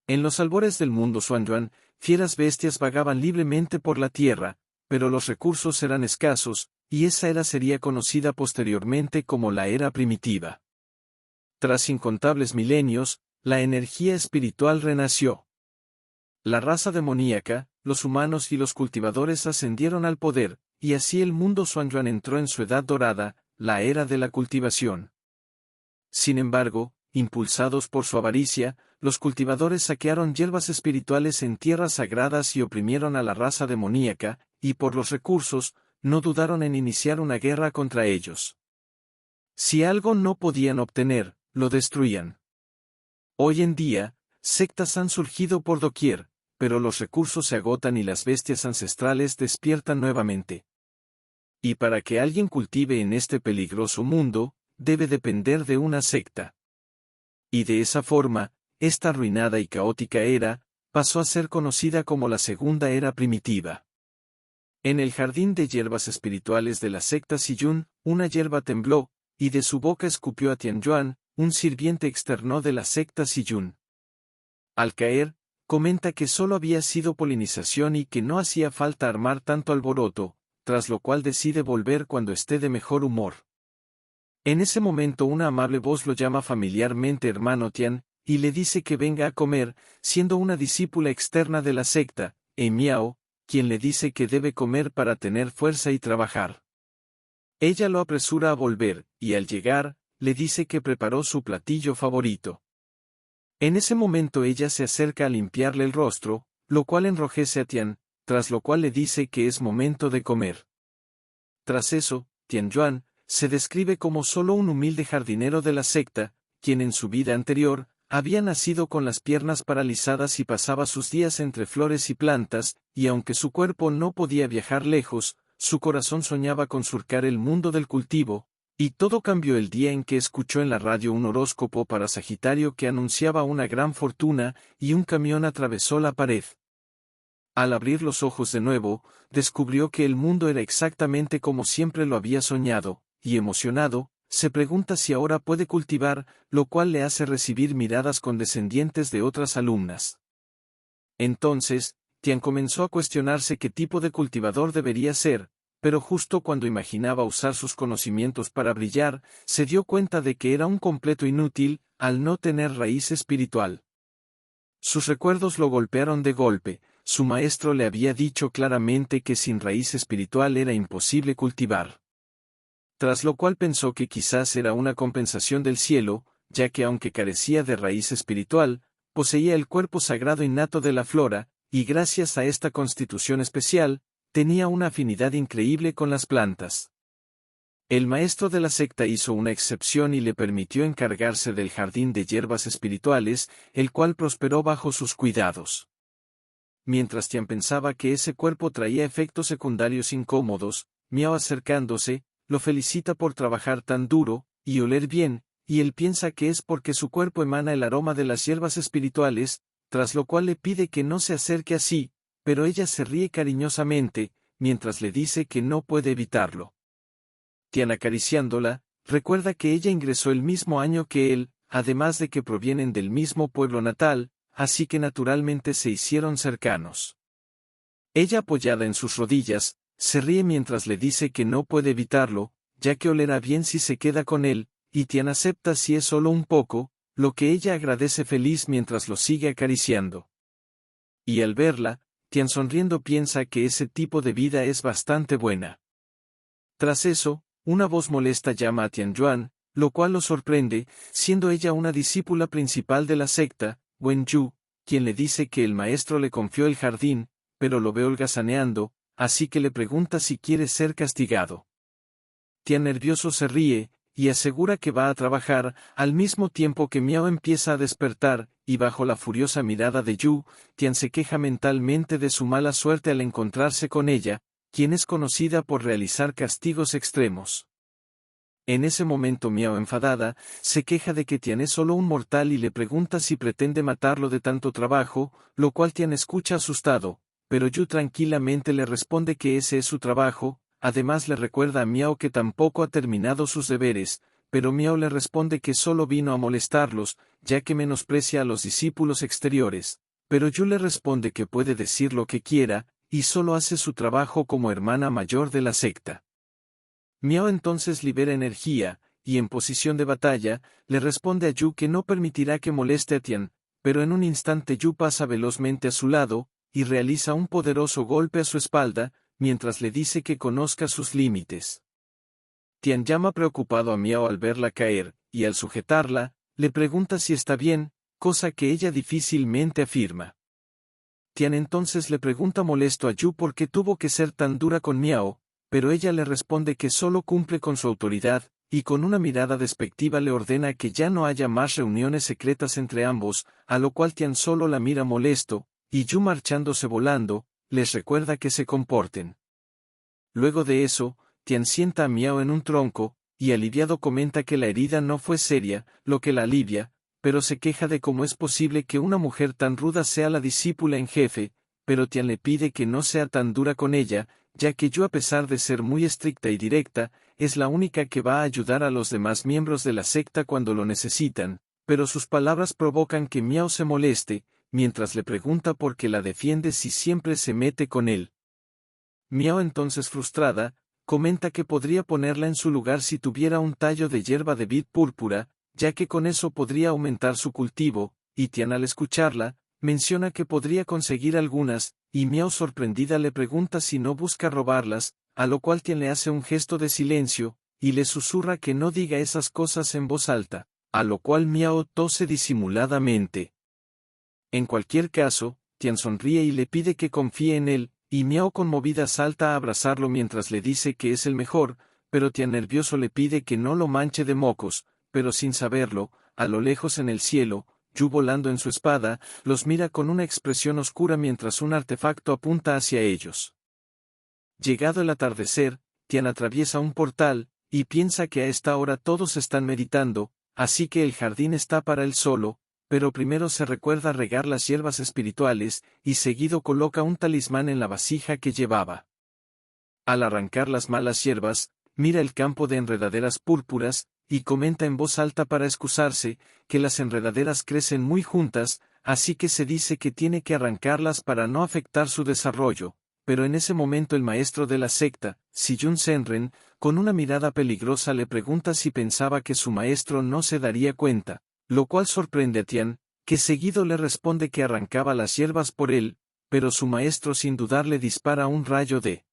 En los albores del mundo Xuanyuan, fieras bestias vagaban libremente por la tierra, pero los recursos eran escasos, y esa era sería conocida posteriormente como la era primitiva. Tras incontables milenios, la energía espiritual renació. La raza demoníaca, los humanos y los cultivadores ascendieron al poder, y así el mundo Xuanyuan entró en su edad dorada, la era de la cultivación. Sin embargo, impulsados por su avaricia, los cultivadores saquearon hierbas espirituales en tierras sagradas y oprimieron a la raza demoníaca, y por los recursos, no dudaron en iniciar una guerra contra ellos. Si algo no podían obtener, lo destruían. Hoy en día, sectas han surgido por doquier, pero los recursos se agotan y las bestias ancestrales despiertan nuevamente. Y para que alguien cultive en este peligroso mundo, debe depender de una secta. Y de esa forma, esta arruinada y caótica era, pasó a ser conocida como la Segunda Era Primitiva. En el jardín de hierbas espirituales de la secta Siyun, una hierba tembló, y de su boca escupió a Tianyuan, un sirviente externo de la secta Siyun. Al caer, comenta que solo había sido polinización y que no hacía falta armar tanto alboroto, tras lo cual decide volver cuando esté de mejor humor. En ese momento una amable voz lo llama familiarmente hermano Tian, y le dice que venga a comer, siendo una discípula externa de la secta, Miao, quien le dice que debe comer para tener fuerza y trabajar. Ella lo apresura a volver, y al llegar, le dice que preparó su platillo favorito. En ese momento ella se acerca a limpiarle el rostro, lo cual enrojece a Tian, tras lo cual le dice que es momento de comer. Tras eso, Tianyuan se describe como solo un humilde jardinero de la secta, quien en su vida anterior, había nacido con las piernas paralizadas y pasaba sus días entre flores y plantas, y aunque su cuerpo no podía viajar lejos, su corazón soñaba con surcar el mundo del cultivo, y todo cambió el día en que escuchó en la radio un horóscopo para Sagitario que anunciaba una gran fortuna, y un camión atravesó la pared. Al abrir los ojos de nuevo, descubrió que el mundo era exactamente como siempre lo había soñado, y emocionado, se pregunta si ahora puede cultivar, lo cual le hace recibir miradas condescendientes de otras alumnas. Entonces, Tian comenzó a cuestionarse qué tipo de cultivador debería ser, pero justo cuando imaginaba usar sus conocimientos para brillar, se dio cuenta de que era un completo inútil, al no tener raíz espiritual. Sus recuerdos lo golpearon de golpe, su maestro le había dicho claramente que sin raíz espiritual era imposible cultivar. Tras lo cual pensó que quizás era una compensación del cielo, ya que aunque carecía de raíz espiritual, poseía el cuerpo sagrado innato de la flora, y gracias a esta constitución especial, tenía una afinidad increíble con las plantas. El maestro de la secta hizo una excepción y le permitió encargarse del jardín de hierbas espirituales, el cual prosperó bajo sus cuidados. Mientras Tian pensaba que ese cuerpo traía efectos secundarios incómodos, Miao acercándose, lo felicita por trabajar tan duro, y oler bien, y él piensa que es porque su cuerpo emana el aroma de las hierbas espirituales, tras lo cual le pide que no se acerque así, pero ella se ríe cariñosamente, mientras le dice que no puede evitarlo. Tian acariciándola, recuerda que ella ingresó el mismo año que él, además de que provienen del mismo pueblo natal, así que naturalmente se hicieron cercanos. Ella apoyada en sus rodillas, se ríe mientras le dice que no puede evitarlo, ya que olerá bien si se queda con él, y Tian acepta si es solo un poco, lo que ella agradece feliz mientras lo sigue acariciando. Y al verla, Tian sonriendo piensa que ese tipo de vida es bastante buena. Tras eso, una voz molesta llama a Tianyuan, lo cual lo sorprende, siendo ella una discípula principal de la secta, Wenyu, quien le dice que el maestro le confió el jardín, pero lo ve holgazaneando, así que le pregunta si quiere ser castigado. Tian nervioso se ríe, y asegura que va a trabajar, al mismo tiempo que Miao empieza a despertar, y bajo la furiosa mirada de Yu, Tian se queja mentalmente de su mala suerte al encontrarse con ella, quien es conocida por realizar castigos extremos. En ese momento Miao enfadada, se queja de que Tian es solo un mortal y le pregunta si pretende matarlo de tanto trabajo, lo cual Tian escucha asustado, pero Yu tranquilamente le responde que ese es su trabajo, además le recuerda a Miao que tampoco ha terminado sus deberes, pero Miao le responde que solo vino a molestarlos, ya que menosprecia a los discípulos exteriores. Pero Yu le responde que puede decir lo que quiera, y solo hace su trabajo como hermana mayor de la secta. Miao entonces libera energía, y en posición de batalla, le responde a Yu que no permitirá que moleste a Tian, pero en un instante Yu pasa velozmente a su lado, y realiza un poderoso golpe a su espalda, mientras le dice que conozca sus límites. Tian llama preocupado a Miao al verla caer, y al sujetarla, le pregunta si está bien, cosa que ella difícilmente afirma. Tian entonces le pregunta molesto a Yu por qué tuvo que ser tan dura con Miao, pero ella le responde que solo cumple con su autoridad, y con una mirada despectiva le ordena que ya no haya más reuniones secretas entre ambos, a lo cual Tian solo la mira molesto, y Yu marchándose volando, les recuerda que se comporten. Luego de eso, Tian sienta a Miao en un tronco, y aliviado comenta que la herida no fue seria, lo que la alivia, pero se queja de cómo es posible que una mujer tan ruda sea la discípula en jefe, pero Tian le pide que no sea tan dura con ella, ya que Yu a pesar de ser muy estricta y directa, es la única que va a ayudar a los demás miembros de la secta cuando lo necesitan, pero sus palabras provocan que Miao se moleste, mientras le pregunta por qué la defiende si siempre se mete con él. Miao entonces frustrada, comenta que podría ponerla en su lugar si tuviera un tallo de hierba de vid púrpura, ya que con eso podría aumentar su cultivo, y Tian al escucharla, menciona que podría conseguir algunas, y Miao sorprendida le pregunta si no busca robarlas, a lo cual Tian le hace un gesto de silencio, y le susurra que no diga esas cosas en voz alta, a lo cual Miao tose disimuladamente. En cualquier caso, Tian sonríe y le pide que confíe en él, y Miao conmovida salta a abrazarlo mientras le dice que es el mejor, pero Tian nervioso le pide que no lo manche de mocos, pero sin saberlo, a lo lejos en el cielo, Yu volando en su espada, los mira con una expresión oscura mientras un artefacto apunta hacia ellos. Llegado el atardecer, Tian atraviesa un portal, y piensa que a esta hora todos están meditando, así que el jardín está para él solo, pero primero se recuerda regar las hierbas espirituales, y seguido coloca un talismán en la vasija que llevaba. Al arrancar las malas hierbas, mira el campo de enredaderas púrpuras, y comenta en voz alta para excusarse, que las enredaderas crecen muy juntas, así que se dice que tiene que arrancarlas para no afectar su desarrollo, pero en ese momento el maestro de la secta, Siyun Senren, con una mirada peligrosa le pregunta si pensaba que su maestro no se daría cuenta, lo cual sorprende a Tian, que seguido le responde que arrancaba las hierbas por él, pero su maestro sin dudar le dispara un rayo de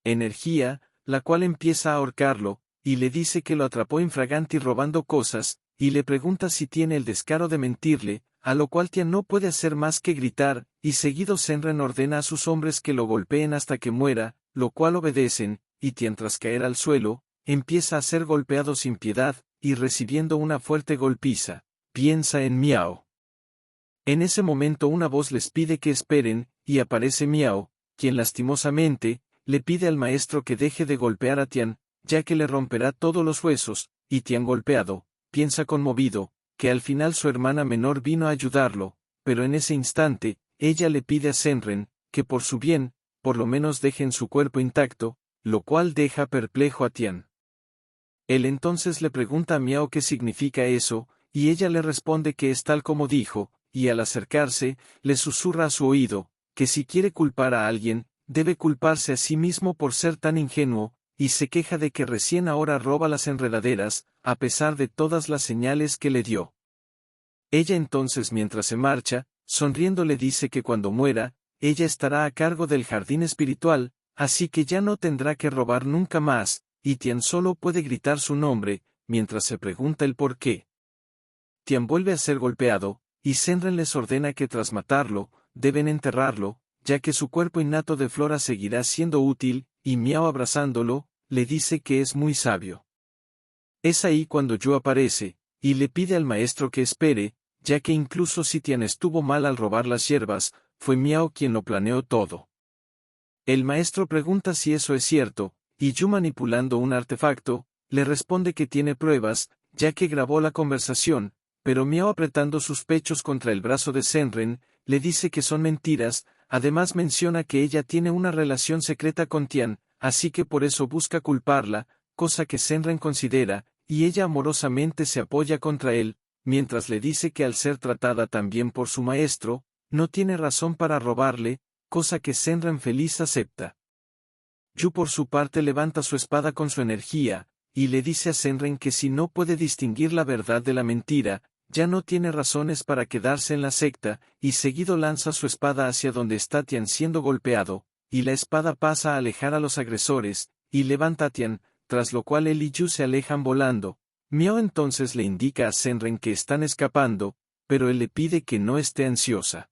energía, la cual empieza a ahorcarlo, y le dice que lo atrapó infraganti robando cosas, y le pregunta si tiene el descaro de mentirle, a lo cual Tian no puede hacer más que gritar, y seguido Senren ordena a sus hombres que lo golpeen hasta que muera, lo cual obedecen, y Tian tras caer al suelo, empieza a ser golpeado sin piedad, y recibiendo una fuerte golpiza, piensa en Miao. En ese momento una voz les pide que esperen, y aparece Miao, quien lastimosamente, le pide al maestro que deje de golpear a Tian, ya que le romperá todos los huesos, y Tian golpeado, piensa conmovido, que al final su hermana menor vino a ayudarlo, pero en ese instante, ella le pide a Senren, que por su bien, por lo menos dejen su cuerpo intacto, lo cual deja perplejo a Tian. Él entonces le pregunta a Miao qué significa eso, y ella le responde que es tal como dijo, y al acercarse, le susurra a su oído, que si quiere culpar a alguien, debe culparse a sí mismo por ser tan ingenuo, y se queja de que recién ahora roba las enredaderas, a pesar de todas las señales que le dio. Ella entonces mientras se marcha, sonriendo le dice que cuando muera, ella estará a cargo del jardín espiritual, así que ya no tendrá que robar nunca más, y Tian solo puede gritar su nombre, mientras se pregunta el por qué. Tian vuelve a ser golpeado, y Senren les ordena que tras matarlo, deben enterrarlo, ya que su cuerpo innato de flora seguirá siendo útil, y Miao abrazándolo, le dice que es muy sabio. Es ahí cuando Yu aparece, y le pide al maestro que espere, ya que incluso si Tian estuvo mal al robar las hierbas, fue Miao quien lo planeó todo. El maestro pregunta si eso es cierto, y Yu manipulando un artefacto, le responde que tiene pruebas, ya que grabó la conversación, pero Miao apretando sus pechos contra el brazo de Senren, le dice que son mentiras, además menciona que ella tiene una relación secreta con Tian, así que por eso busca culparla, cosa que Senren considera, y ella amorosamente se apoya contra él, mientras le dice que al ser tratada también por su maestro, no tiene razón para robarle, cosa que Senran feliz acepta. Yu por su parte levanta su espada con su energía, y le dice a Senran que si no puede distinguir la verdad de la mentira, ya no tiene razones para quedarse en la secta, y seguido lanza su espada hacia donde está Tian siendo golpeado, y la espada pasa a alejar a los agresores, y levanta a Tian, tras lo cual él y Yu se alejan volando. Miao entonces le indica a Senran que están escapando, pero él le pide que no esté ansiosa.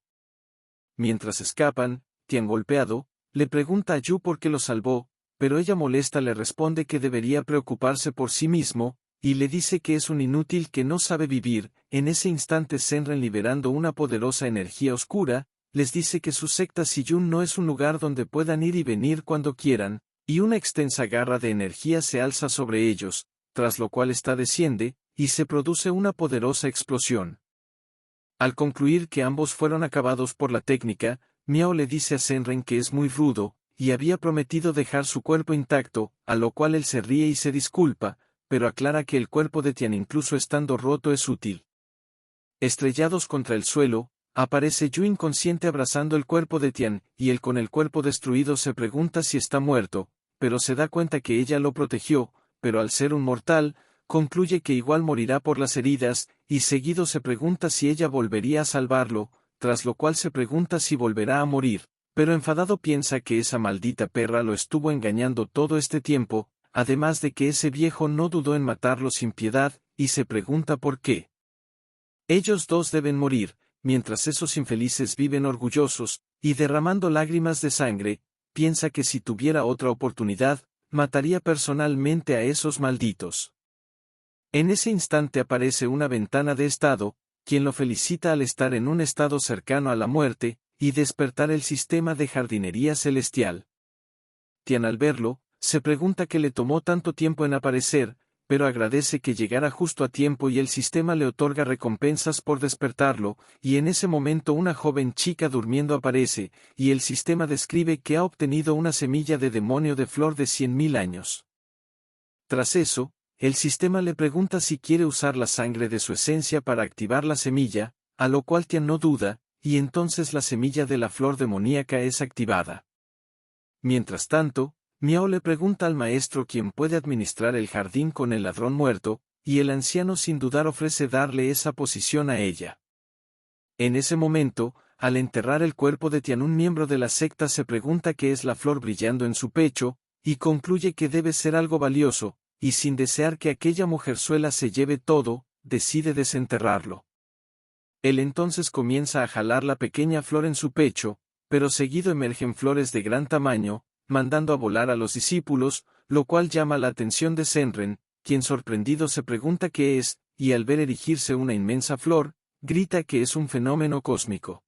Mientras escapan, Tian golpeado, le pregunta a Yu por qué lo salvó, pero ella molesta le responde que debería preocuparse por sí mismo, y le dice que es un inútil que no sabe vivir. En ese instante Senran, liberando una poderosa energía oscura, les dice que su secta Siyun no es un lugar donde puedan ir y venir cuando quieran, y una extensa garra de energía se alza sobre ellos, tras lo cual ésta desciende, y se produce una poderosa explosión. Al concluir que ambos fueron acabados por la técnica, Miao le dice a Senran que es muy rudo, y había prometido dejar su cuerpo intacto, a lo cual él se ríe y se disculpa, pero aclara que el cuerpo de Tian incluso estando roto es útil. Estrellados contra el suelo, aparece Yu inconsciente abrazando el cuerpo de Tian, y él con el cuerpo destruido se pregunta si está muerto, pero se da cuenta que ella lo protegió, pero al ser un mortal, concluye que igual morirá por las heridas, y seguido se pregunta si ella volvería a salvarlo, tras lo cual se pregunta si volverá a morir, pero enfadado piensa que esa maldita perra lo estuvo engañando todo este tiempo, además de que ese viejo no dudó en matarlo sin piedad, y se pregunta por qué. Ellos dos deben morir, mientras esos infelices viven orgullosos, y derramando lágrimas de sangre, piensa que si tuviera otra oportunidad, mataría personalmente a esos malditos. En ese instante aparece una ventana de estado, quien lo felicita al estar en un estado cercano a la muerte, y despertar el sistema de jardinería celestial. Tian al verlo, se pregunta qué le tomó tanto tiempo en aparecer, pero agradece que llegara justo a tiempo y el sistema le otorga recompensas por despertarlo, y en ese momento una joven chica durmiendo aparece, y el sistema describe que ha obtenido una semilla de demonio de flor de 100.000 años. Tras eso, el sistema le pregunta si quiere usar la sangre de su esencia para activar la semilla, a lo cual Tian no duda, y entonces la semilla de la flor demoníaca es activada. Mientras tanto, Miao le pregunta al maestro quién puede administrar el jardín con el ladrón muerto, y el anciano sin dudar ofrece darle esa posición a ella. En ese momento, al enterrar el cuerpo de Tian, un miembro de la secta se pregunta qué es la flor brillando en su pecho, y concluye que debe ser algo valioso, y sin desear que aquella mujerzuela se lleve todo, decide desenterrarlo. Él entonces comienza a jalar la pequeña flor en su pecho, pero seguido emergen flores de gran tamaño, mandando a volar a los discípulos, lo cual llama la atención de Senran, quien sorprendido se pregunta qué es, y al ver erigirse una inmensa flor, grita que es un fenómeno cósmico.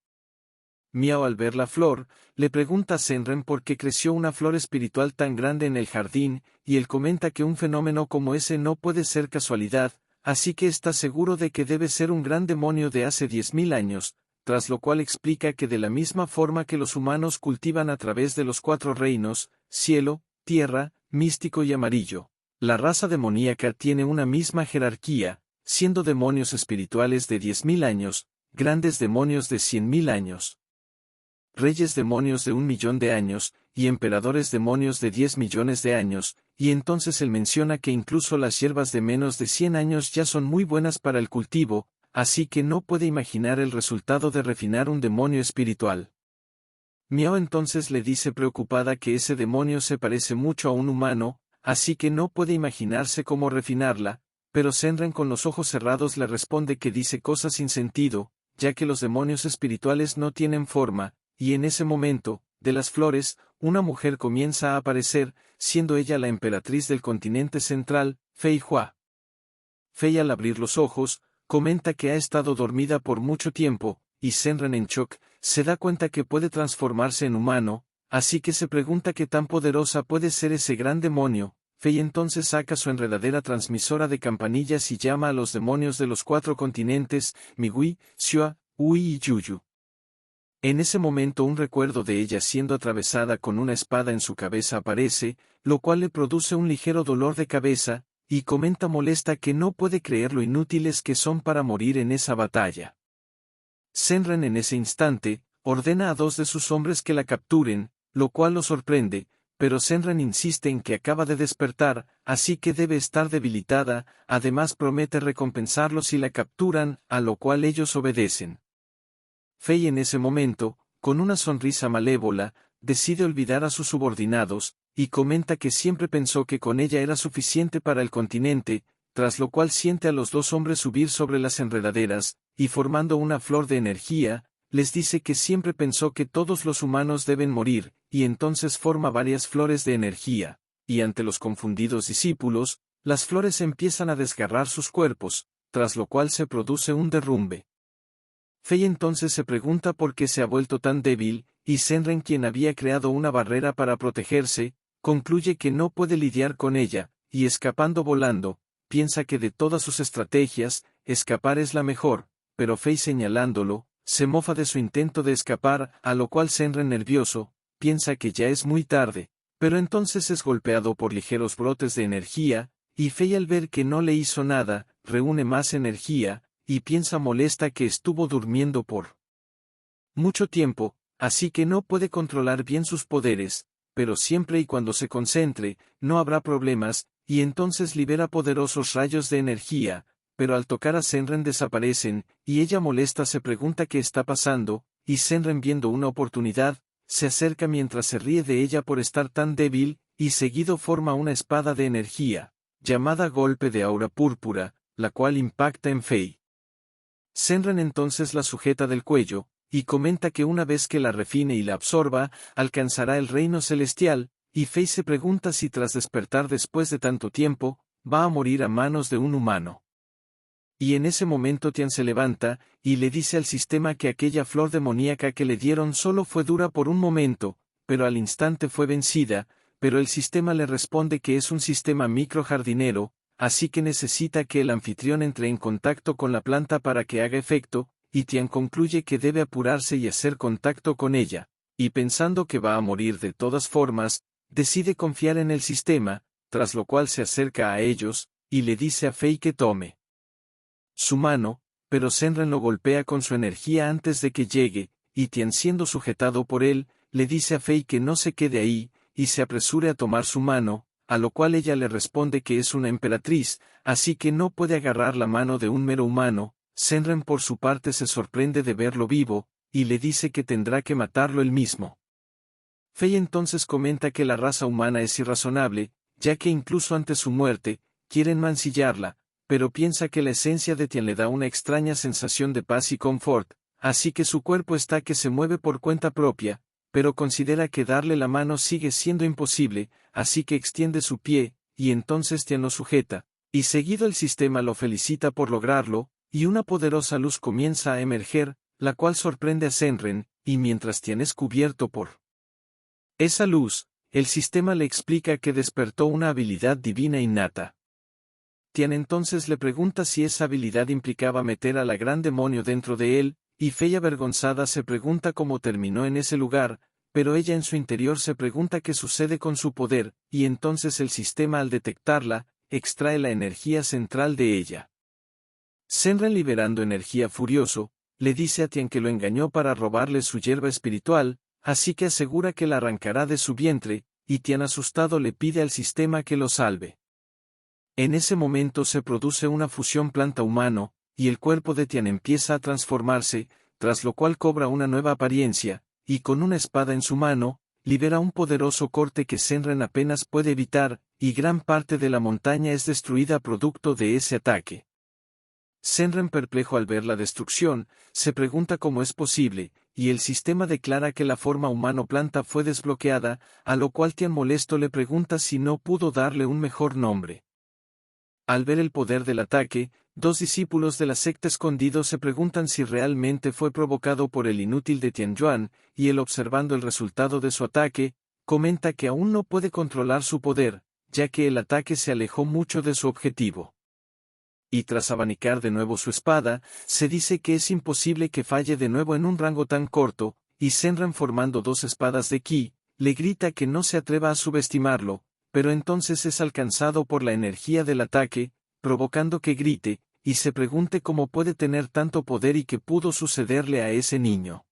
Miao al ver la flor, le pregunta a Senran por qué creció una flor espiritual tan grande en el jardín, y él comenta que un fenómeno como ese no puede ser casualidad, así que está seguro de que debe ser un gran demonio de hace 10.000 años, tras lo cual explica que de la misma forma que los humanos cultivan a través de los 4 reinos, cielo, tierra, místico y amarillo, la raza demoníaca tiene una misma jerarquía, siendo demonios espirituales de 10.000 años, grandes demonios de 100.000 años, reyes demonios de 1.000.000 de años, y emperadores demonios de 10 millones de años, y entonces él menciona que incluso las hierbas de menos de 100 años ya son muy buenas para el cultivo, así que no puede imaginar el resultado de refinar un demonio espiritual. Miao entonces le dice preocupada que ese demonio se parece mucho a un humano, así que no puede imaginarse cómo refinarla, pero Senran con los ojos cerrados le responde que dice cosas sin sentido, ya que los demonios espirituales no tienen forma, y en ese momento, de las flores, una mujer comienza a aparecer, siendo ella la emperatriz del continente central, Fei Hua. Fei al abrir los ojos, comenta que ha estado dormida por mucho tiempo, y Senran en shock, se da cuenta que puede transformarse en humano, así que se pregunta qué tan poderosa puede ser ese gran demonio. Fei entonces saca su enredadera transmisora de campanillas y llama a los demonios de los 4 continentes, Miwei, Xua, Ui y Yuyu. En ese momento un recuerdo de ella siendo atravesada con una espada en su cabeza aparece, lo cual le produce un ligero dolor de cabeza, y comenta molesta que no puede creer lo inútiles que son para morir en esa batalla. Senran en ese instante, ordena a 2 de sus hombres que la capturen, lo cual lo sorprende, pero Senran insiste en que acaba de despertar, así que debe estar debilitada, además promete recompensarlos si la capturan, a lo cual ellos obedecen. Fei en ese momento, con una sonrisa malévola, decide olvidar a sus subordinados, y comenta que siempre pensó que con ella era suficiente para el continente, tras lo cual siente a los 2 hombres subir sobre las enredaderas, y formando una flor de energía, les dice que siempre pensó que todos los humanos deben morir, y entonces forma varias flores de energía, y ante los confundidos discípulos, las flores empiezan a desgarrar sus cuerpos, tras lo cual se produce un derrumbe. Fei entonces se pregunta por qué se ha vuelto tan débil, y Senran, quien había creado una barrera para protegerse, concluye que no puede lidiar con ella, y escapando volando, piensa que de todas sus estrategias, escapar es la mejor, pero Fei señalándolo, se mofa de su intento de escapar, a lo cual Senran nervioso, piensa que ya es muy tarde, pero entonces es golpeado por ligeros brotes de energía, y Fei al ver que no le hizo nada, reúne más energía, y piensa molesta que estuvo durmiendo por mucho tiempo, así que no puede controlar bien sus poderes, pero siempre y cuando se concentre, no habrá problemas, y entonces libera poderosos rayos de energía, pero al tocar a Senran desaparecen, y ella molesta se pregunta qué está pasando, y Senran viendo una oportunidad, se acerca mientras se ríe de ella por estar tan débil, y seguido forma una espada de energía, llamada golpe de aura púrpura, la cual impacta en Fei. Senran entonces la sujeta del cuello, y comenta que una vez que la refine y la absorba, alcanzará el reino celestial, y Fei se pregunta si tras despertar después de tanto tiempo, va a morir a manos de un humano. Y en ese momento Tian se levanta, y le dice al sistema que aquella flor demoníaca que le dieron solo fue dura por un momento, pero al instante fue vencida, pero el sistema le responde que es un sistema microjardinero, así que necesita que el anfitrión entre en contacto con la planta para que haga efecto, y Tian concluye que debe apurarse y hacer contacto con ella, y pensando que va a morir de todas formas, decide confiar en el sistema, tras lo cual se acerca a ellos, y le dice a Fei que tome su mano, pero Senran lo golpea con su energía antes de que llegue, y Tian siendo sujetado por él, le dice a Fei que no se quede ahí, y se apresure a tomar su mano, a lo cual ella le responde que es una emperatriz, así que no puede agarrar la mano de un mero humano. Senran por su parte se sorprende de verlo vivo, y le dice que tendrá que matarlo él mismo. Fei entonces comenta que la raza humana es irrazonable, ya que incluso ante su muerte, quieren mancillarla, pero piensa que la esencia de Tian le da una extraña sensación de paz y confort, así que su cuerpo está que se mueve por cuenta propia, pero considera que darle la mano sigue siendo imposible, así que extiende su pie, y entonces Tian lo sujeta, y seguido el sistema lo felicita por lograrlo, y una poderosa luz comienza a emerger, la cual sorprende a Senran, y mientras Tian es cubierto por esa luz, el sistema le explica que despertó una habilidad divina innata. Tian entonces le pregunta si esa habilidad implicaba meter a la gran demonio dentro de él, y Fei avergonzada se pregunta cómo terminó en ese lugar, pero ella en su interior se pregunta qué sucede con su poder, y entonces el sistema al detectarla, extrae la energía central de ella. Senran liberando energía furioso, le dice a Tian que lo engañó para robarle su hierba espiritual, así que asegura que la arrancará de su vientre, y Tian asustado le pide al sistema que lo salve. En ese momento se produce una fusión planta-humano, y el cuerpo de Tian empieza a transformarse, tras lo cual cobra una nueva apariencia, y con una espada en su mano, libera un poderoso corte que Senran apenas puede evitar, y gran parte de la montaña es destruida producto de ese ataque. Senran perplejo al ver la destrucción, se pregunta cómo es posible, y el sistema declara que la forma humano-planta fue desbloqueada, a lo cual Tian molesto le pregunta si no pudo darle un mejor nombre. Al ver el poder del ataque, 2 discípulos de la secta escondidos se preguntan si realmente fue provocado por el inútil de Tianyuan, y él observando el resultado de su ataque, comenta que aún no puede controlar su poder, ya que el ataque se alejó mucho de su objetivo. Y tras abanicar de nuevo su espada, se dice que es imposible que falle de nuevo en un rango tan corto, y Senran formando 2 espadas de ki, le grita que no se atreva a subestimarlo, pero entonces es alcanzado por la energía del ataque, provocando que grite, y se pregunte cómo puede tener tanto poder y qué pudo sucederle a ese niño.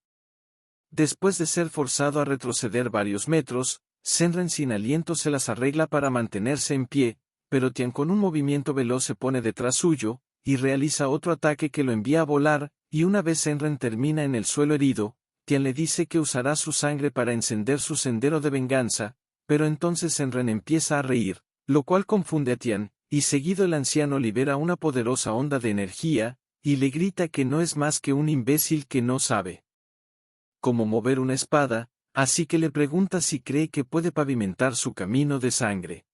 Después de ser forzado a retroceder varios metros, Senren sin aliento se las arregla para mantenerse en pie, pero Tian con un movimiento veloz se pone detrás suyo, y realiza otro ataque que lo envía a volar, y una vez Senren termina en el suelo herido, Tian le dice que usará su sangre para encender su sendero de venganza, pero entonces Senren empieza a reír, lo cual confunde a Tian, y seguido el anciano libera una poderosa onda de energía, y le grita que no es más que un imbécil que no sabe cómo mover una espada, así que le pregunta si cree que puede pavimentar su camino de sangre.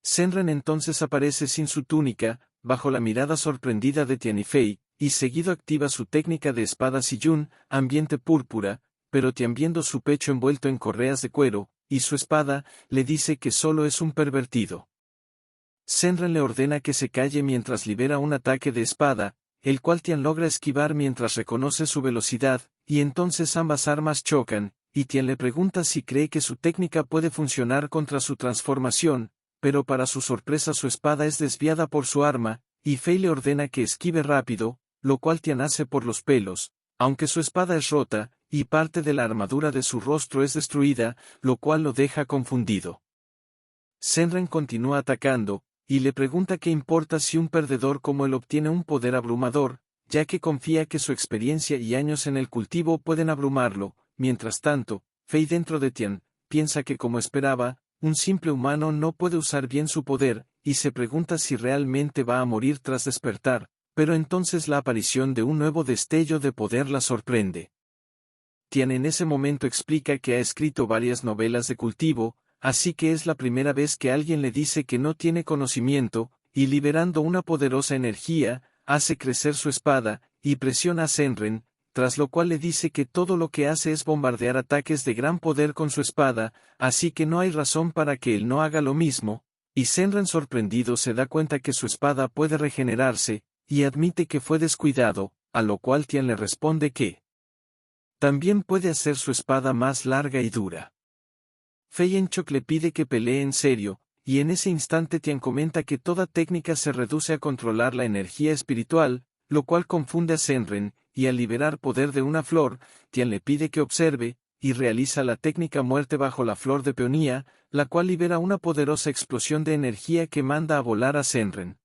Senren entonces aparece sin su túnica, bajo la mirada sorprendida de Tian y Fei, y seguido activa su técnica de espada Siyun, ambiente púrpura, pero Tian viendo su pecho envuelto en correas de cuero, y su espada, le dice que solo es un pervertido. Senren le ordena que se calle mientras libera un ataque de espada, el cual Tian logra esquivar mientras reconoce su velocidad, y entonces ambas armas chocan, y Tian le pregunta si cree que su técnica puede funcionar contra su transformación, pero para su sorpresa su espada es desviada por su arma, y Fei le ordena que esquive rápido, lo cual Tian hace por los pelos, aunque su espada es rota, y parte de la armadura de su rostro es destruida, lo cual lo deja confundido. Senren continúa atacando, y le pregunta qué importa si un perdedor como él obtiene un poder abrumador, ya que confía que su experiencia y años en el cultivo pueden abrumarlo. Mientras tanto, Fei dentro de Tian, piensa que como esperaba, un simple humano no puede usar bien su poder, y se pregunta si realmente va a morir tras despertar, pero entonces la aparición de un nuevo destello de poder la sorprende. Tian en ese momento explica que ha escrito varias novelas de cultivo, así que es la primera vez que alguien le dice que no tiene conocimiento, y liberando una poderosa energía, hace crecer su espada, y presiona a Senren, tras lo cual le dice que todo lo que hace es bombardear ataques de gran poder con su espada, así que no hay razón para que él no haga lo mismo, y Senren sorprendido se da cuenta que su espada puede regenerarse, y admite que fue descuidado, a lo cual Tian le responde que también puede hacer su espada más larga y dura. Fei Enchok le pide que pelee en serio, y en ese instante Tian comenta que toda técnica se reduce a controlar la energía espiritual, lo cual confunde a Senren, y al liberar poder de una flor, Tian le pide que observe, y realiza la técnica muerte bajo la flor de peonía, la cual libera una poderosa explosión de energía que manda a volar a Senren.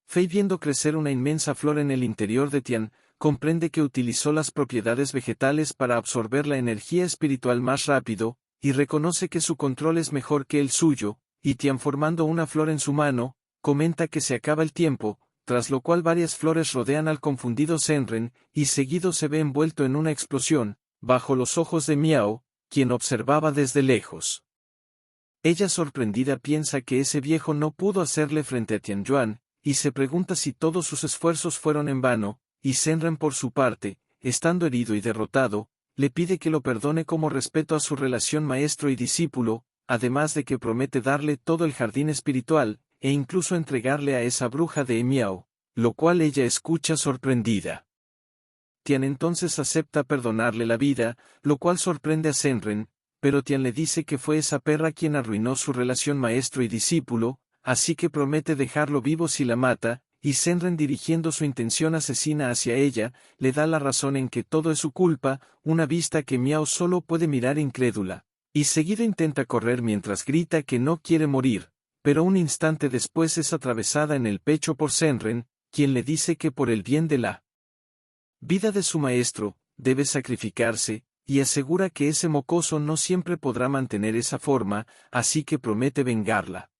Fei viendo crecer una inmensa flor en el interior de Tian, comprende que utilizó las propiedades vegetales para absorber la energía espiritual más rápido, y reconoce que su control es mejor que el suyo, y Tian formando una flor en su mano, comenta que se acaba el tiempo, tras lo cual varias flores rodean al confundido Senren, y seguido se ve envuelto en una explosión, bajo los ojos de Miao, quien observaba desde lejos. Ella sorprendida piensa que ese viejo no pudo hacerle frente a Tianyuan, y se pregunta si todos sus esfuerzos fueron en vano, y Senren por su parte, estando herido y derrotado, le pide que lo perdone como respeto a su relación maestro y discípulo, además de que promete darle todo el jardín espiritual, e incluso entregarle a esa bruja de Miao, lo cual ella escucha sorprendida. Tian entonces acepta perdonarle la vida, lo cual sorprende a Senren, pero Tian le dice que fue esa perra quien arruinó su relación maestro y discípulo, así que promete dejarlo vivo si la mata, y Senren dirigiendo su intención asesina hacia ella, le da la razón en que todo es su culpa, una vista que Miao solo puede mirar incrédula, y seguido intenta correr mientras grita que no quiere morir, pero un instante después es atravesada en el pecho por Senren, quien le dice que por el bien de la vida de su maestro, debe sacrificarse, y asegura que ese mocoso no siempre podrá mantener esa forma, así que promete vengarla.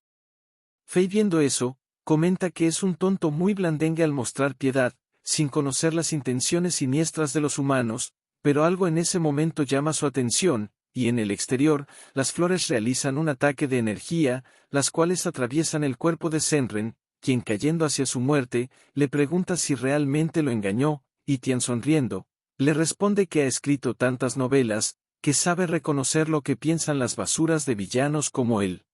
Fei viendo eso, comenta que es un tonto muy blandengue al mostrar piedad, sin conocer las intenciones siniestras de los humanos, pero algo en ese momento llama su atención, y en el exterior, las flores realizan un ataque de energía, las cuales atraviesan el cuerpo de Senren, quien cayendo hacia su muerte, le pregunta si realmente lo engañó, y Tian sonriendo, le responde que ha escrito tantas novelas, que sabe reconocer lo que piensan las basuras de villanos como él.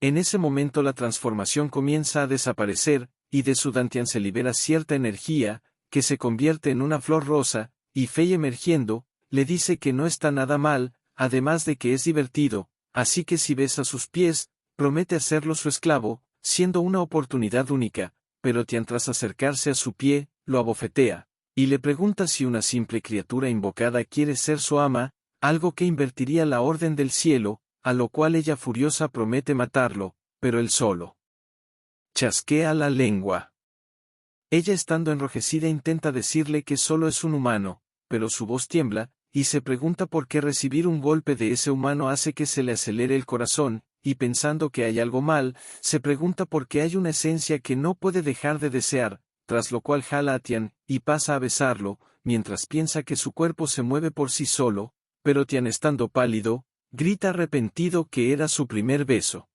En ese momento la transformación comienza a desaparecer, y de su dantian se libera cierta energía, que se convierte en una flor rosa, y Fei emergiendo, le dice que no está nada mal, además de que es divertido, Así que si besa sus pies, promete hacerlo su esclavo, siendo una oportunidad única, pero Tian tras acercarse a su pie, lo abofetea, y le pregunta si una simple criatura invocada quiere ser su ama, algo que invertiría la orden del cielo, a lo cual ella furiosa promete matarlo, pero él solo chasquea la lengua. Ella estando enrojecida intenta decirle que solo es un humano, pero su voz tiembla, y se pregunta por qué recibir un golpe de ese humano hace que se le acelere el corazón, y pensando que hay algo mal, se pregunta por qué hay una esencia que no puede dejar de desear, tras lo cual jala a Tian, y pasa a besarlo, mientras piensa que su cuerpo se mueve por sí solo, pero Tian estando pálido, grita arrepentido que era su primer beso.